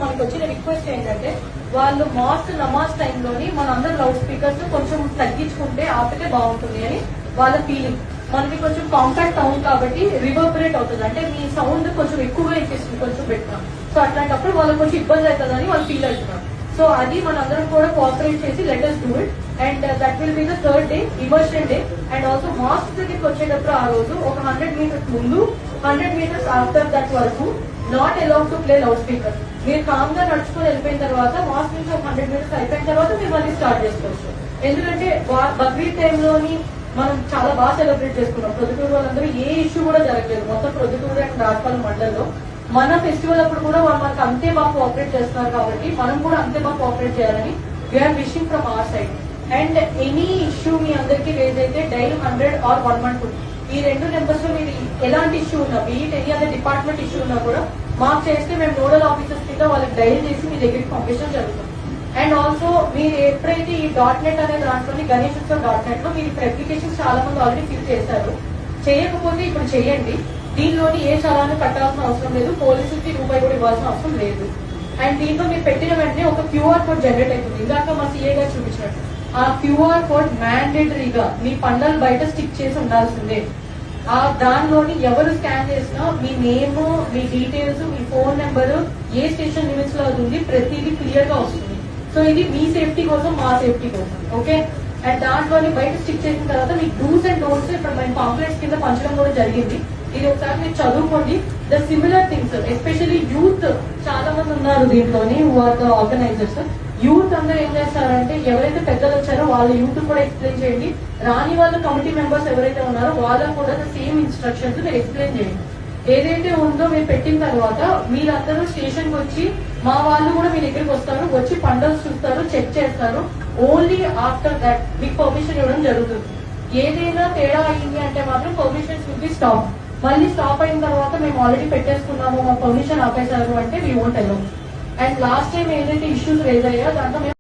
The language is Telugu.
మనకు వచ్చిన రిక్వెస్ట్ ఏంటంటే వాళ్ళు నమాజ్ టైంలోని మనందరం లౌడ్ స్పీకర్స్ కొంచెం తగ్గించుకుంటే ఆపితే బాగుంటుంది అని వాళ్ళ ఫీలింగ్. మనకి కొంచెం కాంపాక్ట్ టౌన్ కాబట్టి రివర్బరేట్ అవుతుంది, అంటే మీ సౌండ్ కొంచెం ఎక్కువగా ఇచ్చేస్తుంది కొంచెం పెట్టినా. సో అట్లాంటప్పుడు వాళ్ళకి కొంచెం ఇబ్బంది అవుతుందని వాళ్ళు ఫీల్ అవుతున్నారు. సో అది మనందరం కూడా కోఆపరేట్ చేసి let us do it. And that will be the third day, immersion day. And also mask దగ్గరికి వచ్చేటప్పుడు ఆ రోజు ఒక 100 మీటర్స్ ముందు 100 మీటర్స్ ఆఫ్టర్ దట్ వరకు not allowed to play loud speaker. మీరు కామ్ గా నడుచుకుని వెళ్ళిపోయిన తర్వాత మాస్క్ నుంచి ఒక 100 మీటర్స్ అయిపోయిన తర్వాత మీరు మళ్ళీ స్టార్ట్ చేసుకోవచ్చు. ఎందుకంటే బక్రీద్ టైంలోని మనం చాలా బాగా సెలబ్రేట్ చేసుకున్నాం. ప్రొద్దుటూరు వాళ్ళందరూ ఏ ఇష్యూ కూడా జరగలేదు. మొత్తం ప్రొద్దుటూరు అండ్ రాజపాలెం మండలంలో మన ఫెస్టివల్ అప్పుడు కూడా వాళ్ళు మనకు అంతే బాగా కోఆపరేట్ చేస్తున్నారు కాబట్టి మనం కూడా అంతే బాగా కోఆపరేట్ చేయాలని we are wishing from our side. And any issue మీ అందరికీ రేజ్ అయితే డైల్ 100 or 112 ఈ 2 నెంబర్స్ లో మీరు ఎలాంటి ఇష్యూ ఉన్నా, beat any other department issue ఉన్నా కూడా మాకు చేస్తే మేము నోడల్ ఆఫీసర్స్ కింద వాళ్ళకి డైల్ చేసి మీ దగ్గరికి పంపించడం జరుగుతుంది. అండ్ ఆల్సో మీరు ఎప్పుడైతే ఈ .net అనే దాంట్లోని గణేష్ ఉత్సవ్ .net లో మీరు అప్లికేషన్స్ చాలా మంది ఆల్రెడీ ఫిల్ చేశారు. చేయకపోతే ఇప్పుడు చేయండి. దీనిలోని ఏ చలాన్ని కట్టాల్సిన అవసరం లేదు, పోలీసులకి రూపాయి కూడా ఇవ్వాల్సిన అవసరం లేదు. అండ్ దీంట్లో మీరు పెట్టిన వెంటనే ఒక QR కోడ్ జనరేట్ అవుతుంది. ఇందాక మా CA గారు చూపించినట్టు ఆ QR కోడ్ మ్యాండేటరీగా మీ పండల్ బయట స్టిక్ చేసి ఉండాల్సిందే. ఆ దానిలోని ఎవరు స్కాన్ చేసినా మీ నేమ్, మీ డీటెయిల్స్, మీ ఫోన్ నెంబర్, ఏ స్టేషన్ లిమిట్స్ లో అది ఉంది, ప్రతిదీ క్లియర్ గా వస్తుంది. సో ఇది మీ సేఫ్టీ కోసం, మా సేఫ్టీ కోసం. ఓకే. అండ్ దాంట్లోని బయట స్టిక్ చేసిన తర్వాత మీకు డూస్ అండ్ డోంట్స్ ఇప్పుడు మేము పాంప్లెట్స్ కింద పంచడం కూడా జరిగింది. ఇది ఒకసారి మీరు చదువుకోండి. The similar things especially youth చాలా మంది ఉన్నారు దీంట్లోని, ఆర్గనైజర్స్. యూత్ అందరూ ఏం చేస్తారంటే ఎవరైతే పెద్దలు వచ్చారో వాళ్ళ యూత్ కూడా ఎక్స్ప్లెయిన్ చేయండి. రాని వాళ్ళ కమిటీ మెంబర్స్ ఎవరైతే ఉన్నారో వాళ్ళకు కూడా సేమ్ ఇన్స్ట్రక్షన్స్ మీరు ఎక్స్ప్లెయిన్ చేయండి. ఏదైతే ఉందో మీరు పెట్టిన తర్వాత మీరందరూ స్టేషన్ కి వచ్చి మా వాళ్ళు కూడా మీ దగ్గరికి వస్తారు, వచ్చి పండల్స్ చూస్తారు, చెక్ చేస్తారు. ఓన్లీ ఆఫ్టర్ దట్ మీకు పర్మిషన్ ఇవ్వడం జరుగుతుంది. ఏదైనా తేడా అయింది అంటే మాత్రం పర్మిషన్స్ విల్ బి స్టాప్. మళ్ళీ స్టాప్ అయిన తర్వాత మేము ఆల్రెడీ పెట్టేసుకున్నాము, మా పర్మిషన్ ఆపేశారు అంటే we won't allow. And last time ఏదైతే ఇష్యూస్ రేజ్ అయ్యాయో దాంట్లో